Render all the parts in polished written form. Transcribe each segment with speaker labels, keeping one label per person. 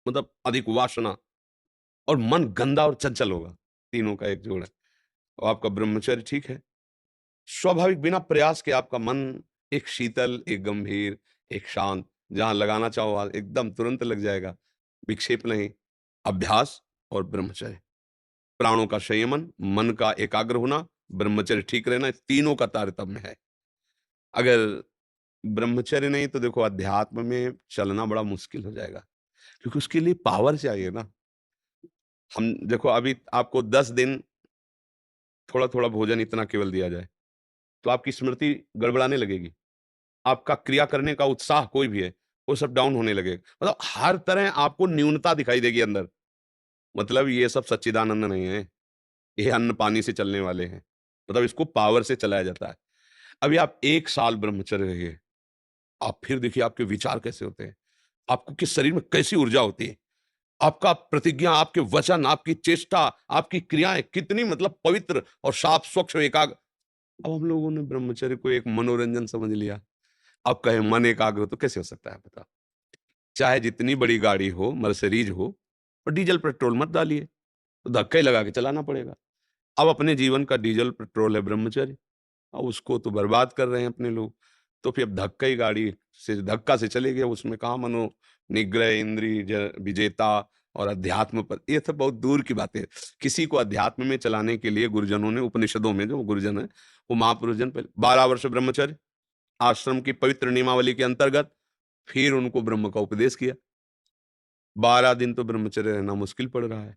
Speaker 1: मतलब अधिक वासना, और मन गंदा और चंचल होगा, तीनों का एक जोड़ है। और आपका ब्रह्मचर्य ठीक है, स्वाभाविक बिना प्रयास के आपका मन एक शीतल, एक गंभीर, एक शांत, जहां लगाना चाहो वहां एकदम तुरंत लग जाएगा, विक्षेप नहीं। अभ्यास और ब्रह्मचर्य, प्राणों का संयमन, मन का एकाग्र होना, ब्रह्मचर्य ठीक रहना, इस तीनों का तारतम्य है। अगर ब्रह्मचर्य नहीं तो देखो अध्यात्म में चलना बड़ा मुश्किल हो जाएगा, क्योंकि उसके लिए पावर चाहिए ना। हम देखो अभी आपको 10 दिन थोड़ा-थोड़ा भोजन इतना केवल दिया जाए, तो आपकी स्मृति गड़बड़ाने लगेगी। आपका क्रिया करने का उत्साह कोई भी है, वो सब डाउन होने लगेगा। मतलब हर तरह आपको न्यूनता दिखाई देगी अंदर। मतलब ये सब सच्चिदानंद नहीं है, ये अन्न-पानी से चलने वाले हैं। मतलब इसको पावर से चलाया जाता है। अभी आप 1 साल ब्रह्मचर्य रहिए, आप फिर देखिए आपके विचार कैसे होते हैं, आपको किस शरीर में कैसी ऊर्जा होती है, आपका प्रतिज्ञा, आपके वचन, आपकी चेष्टा, आपकी क्रियाएँ कितनी मतलब पवित्र और साफ, स्वच्छ और एकाग्र। अब हम लोगों ने ब्रह्मचर्य को एक मनोरंजन समझ लिया। अब कहें मन एकाग्र तो कैसे हो सकता है बताओ? चाहे जितनी बड़ी गाड़ी हो, मर्सिडीज़ हो, और डीज़ल पेट्रोल मत डालिए, तो धक्का ही लगा के चलाना पड़ेगा। अब अपने जीवन का डीज़ल पेट्रोल है ब्रह्मचर्य, अब उसको तो बर्बाद कर रहे हैं अपने लोग। तो फिर अब धक्का ही गाड़ी से धक्का से चले गए, उसमें कहाँ निग्रह, इंद्रिय विजेता और अध्यात्म पर, ये सब बहुत दूर की बातें हैं। किसी को अध्यात्म में चलाने के लिए गुरुजनों ने, उपनिषदों में जो गुरुजन है, वो महापुरुष जन पहले 12 वर्ष ब्रह्मचर्य, आश्रम की पवित्र नियमावली के अंतर्गत, फिर उनको ब्रह्म का उपदेश किया। 12 दिन तो ब्रह्मचर्य रहना मुश्किल पड़ रहा है।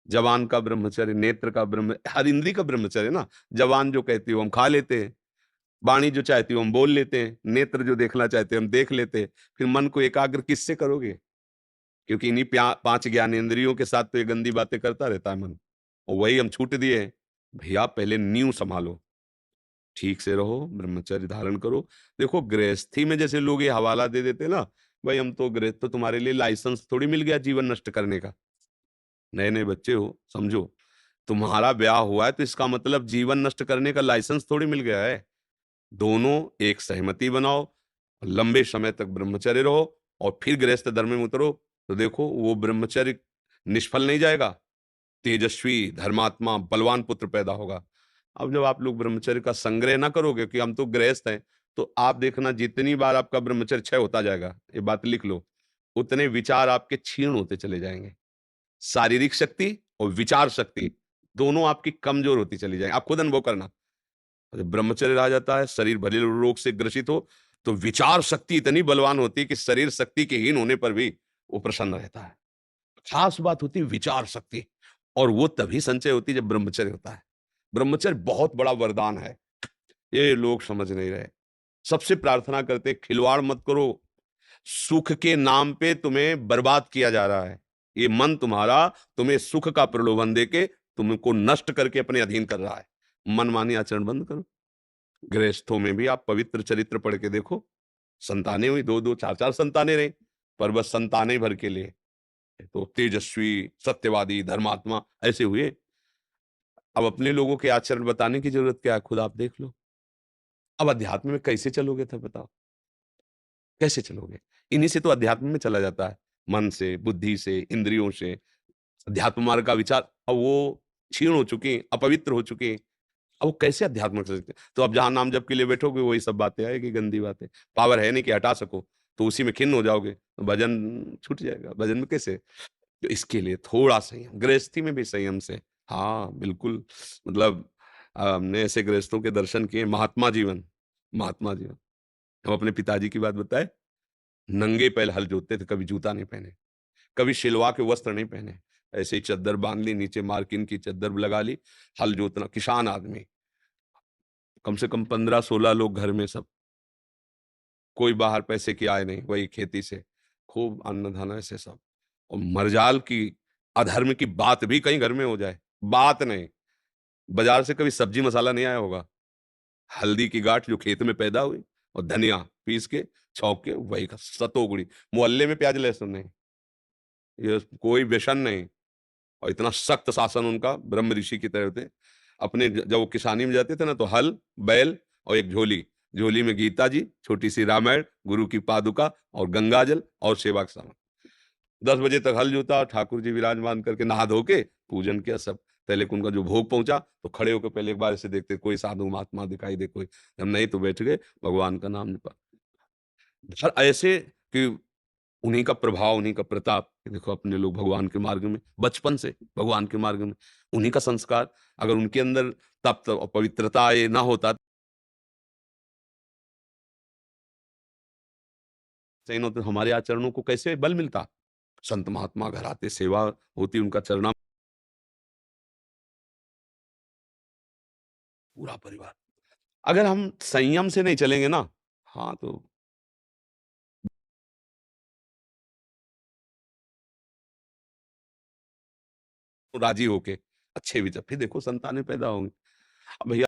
Speaker 1: जवान का ब्रह्मचर्य, नेत्र का हर इंद्रिय का ब्रह्मचर्य ना। जवान जो कहती है वो हम खा लेते हैं, वाणी जो चाहती है वो हम बोल लेते हैं, नेत्र जो देखना चाहते हैं हम देख लेते हैं। फिर मन को एकाग्र किससे करोगे? क्योंकि इन्हीं 5 ज्ञानेंद्रियों के साथ तो ये गंदी बातें करता रहता है मन, और वही हम छूट दिए हैं। भैया पहले नींव संभालो, ठीक से रहो, ब्रह्मचर्य धारण करो। देखो गृहस्थी में जैसे लोग ये हवाला दे देते हैं ना, भाई हम तो गृहस्थ, तो तुम्हारे लिए लाइसेंस थोड़ी मिल गया जीवन नष्ट करने का। नए-नए बच्चे हो, समझो, तुम्हारा ब्याह हुआ है तो इसका मतलब जीवन नष्ट करने का लाइसेंस थोड़ी मिल गया है। दोनों एक सहमति बनाओ, लंबे समय तक ब्रह्मचर्य रहो, और फिर गृहस्थ धर्म में उतरो, तो देखो वो ब्रह्मचर्य निष्फल नहीं जाएगा। तेजस्वी, धर्मात्मा, बलवान पुत्र पैदा होगा। अब जब आप लोग ब्रह्मचर्य का संग्रह ना करोगे कि हम तो गृहस्थ हैं, तो आप देखना जितनी बार आपका ब्रह्मचर्य क्षय होता जाएगा, ये बात लिख लो, उतने विचार आपके क्षीण होते चले जाएँगे। शारीरिक शक्ति और विचार शक्ति दोनों आपकी कमजोर होती चली जाएगी। आप खुद अनुभव करना। जब ब्रह्मचर्य रहा जाता है, शरीर भले रोग से ग्रसित हो, तो विचार शक्ति इतनी बलवान होती है कि शरीर शक्ति के हीन होने पर भी वो प्रसन्न रहता है। खास बात होती है विचार शक्ति, और वो तभी संचय होती है जब ब्रह्मचर्य होता है। ब्रह्मचर्य बहुत बड़ा वरदान है, ये लोग समझ नहीं रहे। सबसे प्रार्थना करते खिलवाड़ मत करो, सुख के नाम पे तुम्हें बर्बाद किया जा रहा है। ये मन तुम्हारा तुम्हें सुख का प्रलोभन देके तुमको नष्ट करके अपने अधीन कर रहा है। मनमानी आचरण बंद करो। गृहस्थों में भी आप पवित्र चरित्र पढ़ के देखो, संतानें हुई, 2-2 4-4 संतानें रहीं, पर बस संतानें भर के लिए। तो तेजस्वी, सत्यवादी, धर्मात्मा ऐसे हुए। अब अपने लोगों के आचरण बताने की जरूरत क्या है, खुद आप देख लो। अब अध्यात्म में कैसे चलोगे तब बताओ? कैसे चलोगे? इन्हीं से तो अध्यात्म में चला जाता है, मन से, बुद्धि से, इंद्रियों से। अध्यात्म मार्ग का विचार अब वो क्षीण हो चुके हैं, अपवित्र हो चुके हैं। अब वो कैसे अध्यात्म कर सकते हैं? तो अब जहाँ नाम जप के लिए बैठोगे वही सब बातें आएगी, गंदी बातें। पावर है नहीं कि हटा सको, तो उसी में खिन्न हो जाओगे, तो भजन छूट जाएगा। भजन में कैसे? तो इसके लिए थोड़ा संयम, गृहस्थी में भी संयम से। हाँ, बिल्कुल। मतलब हमने ऐसे गृहस्थों के दर्शन किए, महात्मा जीवन, महात्मा जीवन। हम अपने पिताजी की बात बताएँ, नंगे पैर हल जोतते थे, कभी जूता नहीं पहने, कभी सिलवा के वस्त्र नहीं पहने। ऐसे ही चद्दर बाँध ली, नीचे मार्किन की चद्दर लगा ली, हल जोतना, किसान आदमी। कम से कम 15-16 लोग घर में सब, कोई बाहर पैसे की आय नहीं, वही खेती से, खूब अन्न-धन ऐसे सब। और मर्जाल की अधर्म की बात भी कहीं घर में हो जाए, बात नहीं। बाज़ार से कभी सब्ज़ी मसाला नहीं आया होगा, हल्दी की गाँठ जो खेत में पैदा हुई, और धनिया पीस के, छौंक के वही का सतोगुड़ी। मोहल्ले में प्याज लहसुन नहीं, ये कोई व्यसन नहीं। और इतना सख्त शासन उनका, ब्रह्म ऋषि की तरह थे। अपने जब वो किसानी में जाते थे ना, तो हल, बैल और एक झोली, झोली में गीता जी, छोटी सी रामायण, गुरु की पादुका और गंगा जल और सेवा का सामान। 10 बजे तक हल जोता, ठाकुर जी विराजमान करके नहा धो के पूजन किया सब। पहले उनका जो भोग पहुंचा तो खड़े होकर पहले एक बार ऐसे देखते कोई साधु महात्मा दिखाई दे कोई, जब नहीं तो बैठ गए भगवान का नाम जपा। और ऐसे कि उन्हीं का प्रभाव, उन्हीं का प्रताप कि देखो अपने लोग भगवान के मार्ग में, बचपन से भगवान के मार्ग में, उन्हीं का संस्कार, अगर उनके अंदर तप और पवित्रता ये ना होता सही ना, तो हमारे आचरणों को कैसे बल मिलता? संत महात्मा घर आते, सेवा होती उनका चरणा, पूरा परिवार। अगर हम संयम से नहीं चलेंगे ना, हाँ, तो राजी होके अच्छे विचार, फिर देखो संतानें पैदा होंगी। अब भैया